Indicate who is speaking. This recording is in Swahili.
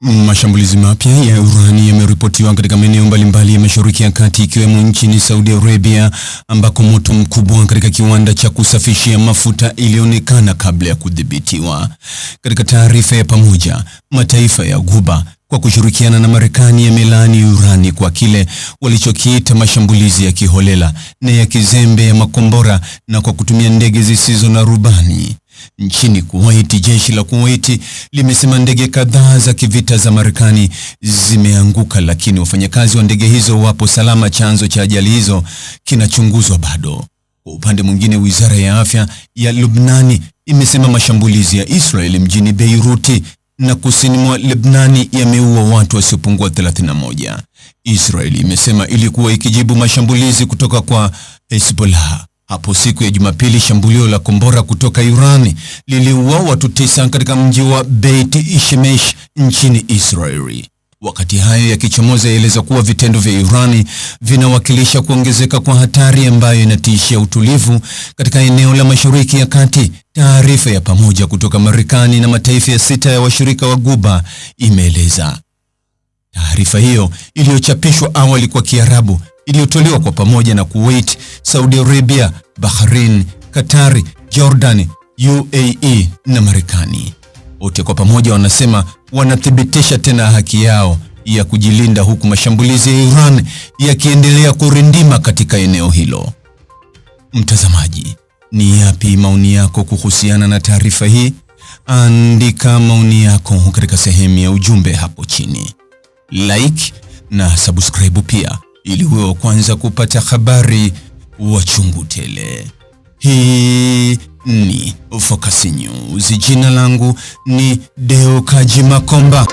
Speaker 1: Mashambulizi mapya ya urani yameripotiwa katika maeneo mbalimbali ya Mashariki ya Kati ikiwemo nchini Saudi Arabia ambako moto mkubwa katika kiwanda cha kusafishia mafuta ilionekana kabla ya kudhibitiwa. Katika taarifa ya pamoja, mataifa ya Ghuba kwa kushirikiana na Marekani yamelaani urani kwa kile walichokiita mashambulizi ya kiholela na ya kizembe ya makombora na kwa kutumia ndege zisizo na rubani. Nchini Kuwait, jeshi la Kuwait limesema ndege kadhaa za kivita za Marekani zimeanguka, lakini wafanyakazi wa ndege hizo wapo salama. Chanzo cha ajali hizo kinachunguzwa bado. Kwa upande mwingine, wizara ya afya ya Lebanoni imesema mashambulizi ya Israeli mjini Beirut na kusini mwa Lebanoni yameua watu wasiopungua 31. Israeli imesema ilikuwa ikijibu mashambulizi kutoka kwa Hezbollah. Hapo siku ya Jumapili, shambulio la kombora kutoka Iran liliua watu 9 katika mji wa Beit Shemesh nchini Israeli. Wakati hayo yakichomoza, yaeleza kuwa vitendo vya Iran vinawakilisha kuongezeka kwa hatari ambayo inatishia utulivu katika eneo la Mashariki ya Kati. Taarifa ya pamoja kutoka Marekani na mataifa ya 6 ya washirika wa Ghuba imeeleza. Taarifa hiyo iliyochapishwa awali kwa Kiarabu iliyotolewa kwa pamoja na Kuwait, Saudi Arabia, Bahrain, Qatar, Jordan, UAE na Marekani. Wote kwa pamoja wanasema wanathibitisha tena haki yao ya kujilinda, huku mashambulizi ya Iran yakiendelea kurindima katika eneo hilo. Mtazamaji, ni yapi maoni yako kuhusiana na taarifa hii? Andika maoni yako katika sehemu ya ujumbe hapo chini. Like na subscribe pia ili uwe wa kwanza kupata habari wa chungu tele. Hii ni Focus News. Jina langu ni Deo Kaji Makomba.